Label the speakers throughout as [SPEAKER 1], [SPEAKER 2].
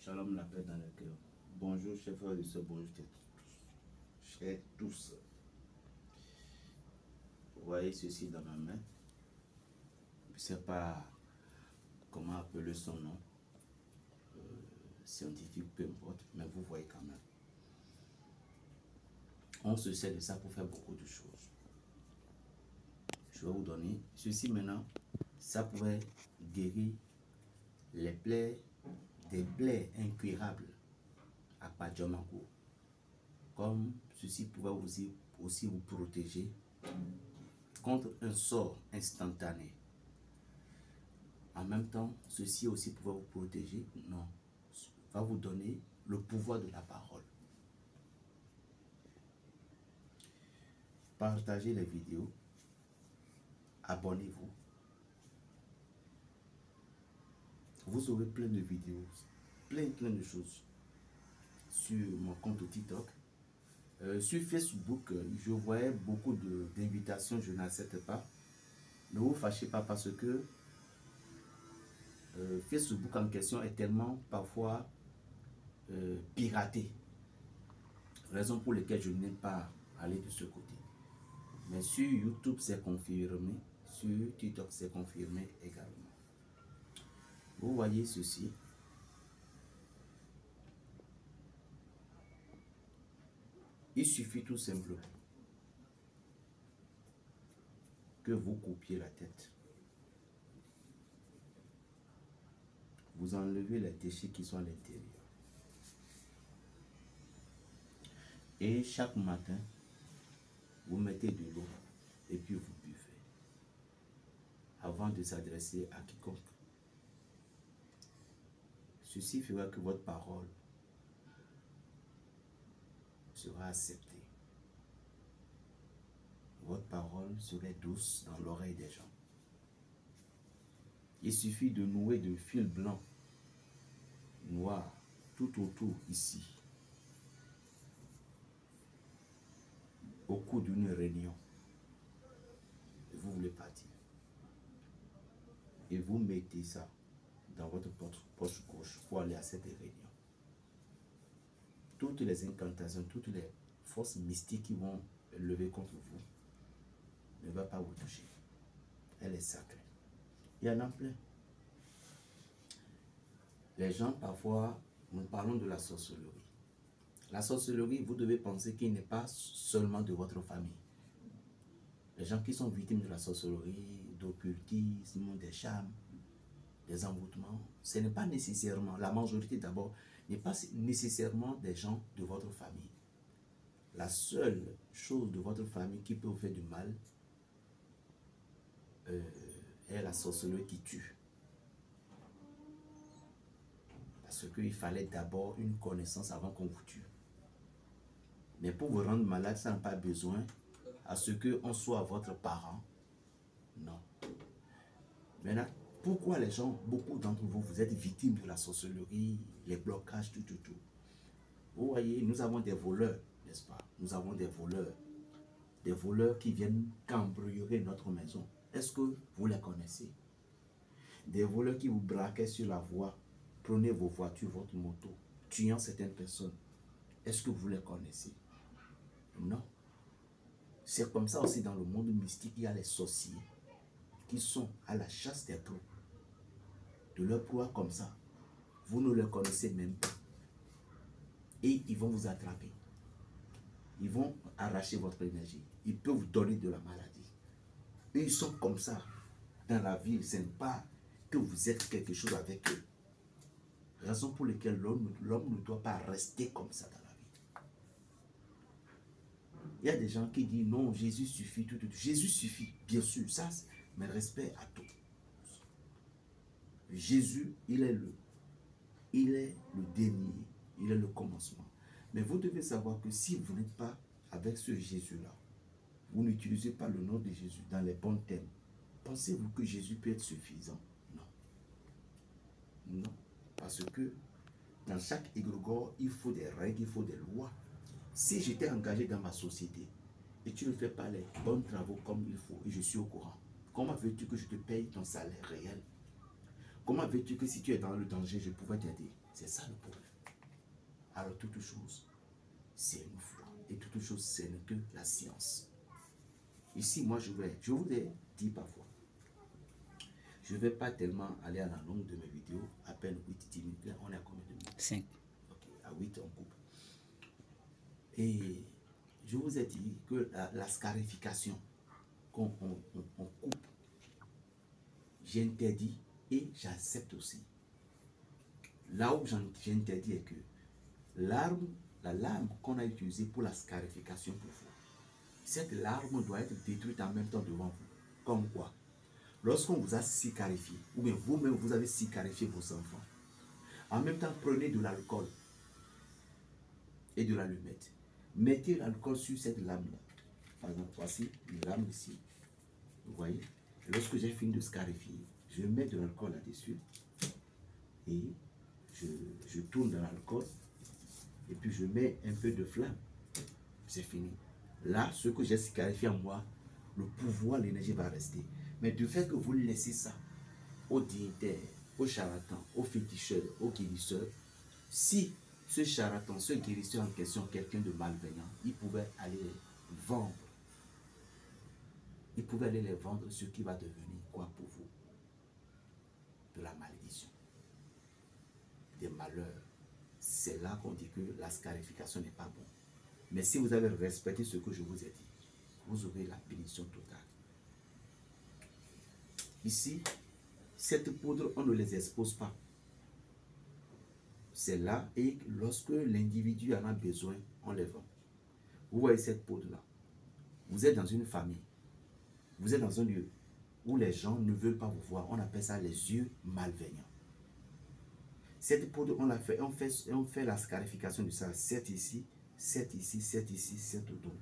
[SPEAKER 1] Shalom, la paix dans le cœur. Bonjour, chers frères et sœurs, bonjour, chers tous. Vous voyez ceci dans ma main. Je ne sais pas comment appeler son nom, scientifique, peu importe, mais vous voyez quand même. On se sert de ça pour faire beaucoup de choses. Je vais vous donner ceci maintenant. Ça pourrait guérir les plaies, des plaies incurables à Padjamakou. Comme ceci pourrait aussi vous protéger contre un sort instantané. En même temps, ceci aussi pourrait vous protéger, non, va vous donner le pouvoir de la parole. Partagez les vidéos, abonnez-vous. Vous aurez plein de vidéos, plein de choses sur mon compte TikTok. Sur Facebook, je voyais beaucoup d'invitations, je n'accepte pas. Ne vous fâchez pas parce que Facebook en question est tellement parfois piraté. Raison pour laquelle je n'aime pas aller de ce côté. Mais sur YouTube, c'est confirmé. Sur TikTok, c'est confirmé également. Vous voyez ceci. Il suffit tout simplement que vous coupiez la tête. Vous enlevez les déchets qui sont à l'intérieur. Et chaque matin, vous mettez de l'eau et puis vous buvez. Avant de s'adresser à quiconque. Ceci fera que votre parole sera acceptée. Votre parole serait douce dans l'oreille des gens. Il suffit de nouer de fil blanc, noir, tout autour ici. Au cours d'une réunion. Et vous voulez partir. Et vous mettez ça dans votre poche gauche pour aller à cette réunion. Toutes les incantations, toutes les forces mystiques qui vont lever contre vous ne va pas vous toucher. Elle est sacrée. Il y en a plein. Les gens, parfois, nous parlons de la sorcellerie. La sorcellerie, vous devez penser qu'il n'est pas seulement de votre famille. Les gens qui sont victimes de la sorcellerie, d'occultisme, des charmes, des envoûtements, ce n'est pas nécessairement, la majorité d'abord, n'est pas nécessairement des gens de votre famille. La seule chose de votre famille qui peut vous faire du mal est la sorcellerie qui tue. Parce qu'il fallait d'abord une connaissance avant qu'on vous tue. Mais pour vous rendre malade, ça n'a pas besoin à ce qu'on soit votre parent. Non. Maintenant, pourquoi les gens, beaucoup d'entre vous, vous êtes victimes de la sorcellerie, les blocages, tout. Vous voyez, nous avons des voleurs, n'est-ce pas? Nous avons des voleurs qui viennent cambrioler notre maison. Est-ce que vous les connaissez? Des voleurs qui vous braquaient sur la voie, prenez vos voitures, votre moto, tuant certaines personnes. Est-ce que vous les connaissez? Non. C'est comme ça aussi dans le monde mystique, il y a les sorciers qui sont à la chasse des proies. De leur proie comme ça. Vous ne les connaissez même pas. Et ils vont vous attraper. Ils vont arracher votre énergie. Ils peuvent vous donner de la maladie. Et ils sont comme ça dans la vie. Ce n'est pas que vous êtes quelque chose avec eux. Raison pour laquelle l'homme ne doit pas rester comme ça dans la vie. Il y a des gens qui disent non, Jésus suffit, tout. Jésus suffit, bien sûr, ça, mais respect à tout. Jésus, il est le dernier, il est le commencement. Mais vous devez savoir que si vous n'êtes pas avec ce Jésus-là, vous n'utilisez pas le nom de Jésus dans les bons thèmes, pensez-vous que Jésus peut être suffisant? Non. Non. Parce que dans chaque égrégore, il faut des règles, il faut des lois. Si j'étais engagé dans ma société et tu ne fais pas les bons travaux comme il faut et je suis au courant, comment veux-tu que je te paye ton salaire réel? Comment veux-tu que si tu es dans le danger, je pourrais t'aider? C'est ça le problème. alors toute chose, c'est une foi. Et toute chose, ce n'est que la science. Ici, moi, je vous ai dit parfois, je ne vais pas tellement aller à la longue de mes vidéos, à peine 8-10 minutes. Là, on est à combien de minutes?
[SPEAKER 2] 5.
[SPEAKER 1] Ok, à 8, on coupe. Et je vous ai dit que la scarification, qu'on coupe, j'interdis et j'accepte aussi. Là où j'interdis est que la lame qu'on a utilisée pour la scarification pour vous, cette larme doit être détruite en même temps devant vous. Comme quoi? Lorsqu'on vous a scarifié, ou bien vous-même vous avez scarifié vos enfants, en même temps prenez de l'alcool et de l'allumette. Mettez l'alcool sur cette lame-là. Par exemple, voici une lame ici. Vous voyez? Et lorsque j'ai fini de scarifier, je mets de l'alcool là-dessus et je tourne dans l'alcool et puis je mets un peu de flamme. C'est fini. Là, ce que j'ai scarifié en moi, le pouvoir, l'énergie va rester. Mais du fait que vous laissez ça aux dignitaires, aux charlatans, aux féticheurs, aux guérisseurs, si ce charlatan, ce guérisseur en question, quelqu'un de malveillant, il pouvait aller les vendre. Il pouvait aller les vendre, ce qui va devenir quoi pour vous? De la malédiction, des malheurs. C'est là qu'on dit que la scarification n'est pas bon. Mais si vous avez respecté ce que je vous ai dit, vous aurez la bénédiction totale. Ici, cette poudre, on ne les expose pas. C'est là et lorsque l'individu en a besoin, on les vend. Vous voyez cette poudre-là. Vous êtes dans une famille. Vous êtes dans un lieu où les gens ne veulent pas vous voir. On appelle ça les yeux malveillants. Cette poudre, on fait la scarification de ça. 7 ici, 7 ici, 7 ici, 7 autour.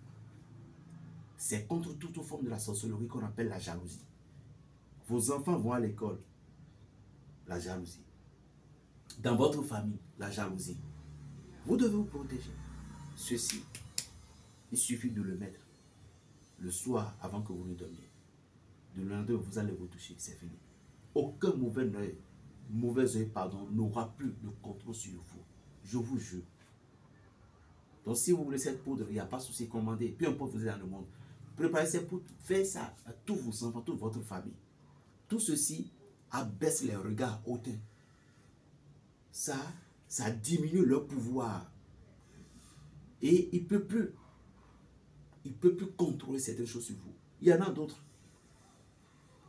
[SPEAKER 1] C'est contre toute forme de la sorcellerie qu'on appelle la jalousie. Vos enfants vont à l'école, la jalousie. Dans votre famille, la jalousie. Vous devez vous protéger. Ceci, il suffit de le mettre le soir avant que vous ne dormiez. De l'un vous allez vous toucher, c'est fini. Aucun mauvais œil, n'aura plus de contrôle sur vous. Je vous jure. Donc si vous voulez cette poudre, il n'y a pas de souci, commandez. Peu importe où vous êtes dans le monde. Préparez cette poudre, faites ça à tous vos enfants, toute votre famille. Tout ceci abaisse les regards hautains. Ça diminue leur pouvoir. Et il ne peut plus contrôler certaines choses sur vous. Il y en a d'autres.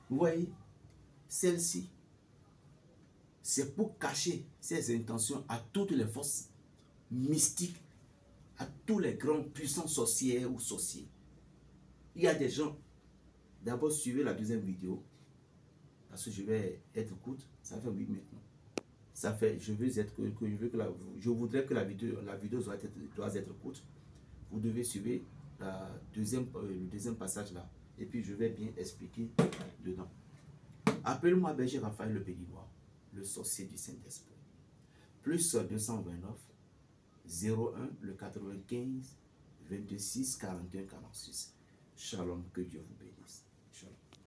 [SPEAKER 1] Vous voyez, celle-ci, c'est pour cacher ses intentions à toutes les forces mystiques, à tous les grands puissants sorcières ou sorciers. Il y a des gens, d'abord suivez la deuxième vidéo, parce que je vais être courte, ça fait 8 maintenant. Ça fait, je voudrais que la vidéo doit être courte. Vous devez suivre le deuxième passage là. Et puis je vais bien expliquer dedans. Appelle-moi Berger Raphaël le Béninois, le sorcier du Saint-Esprit. Plus 229 01 le 95 26 41 46. Shalom, que Dieu vous bénisse.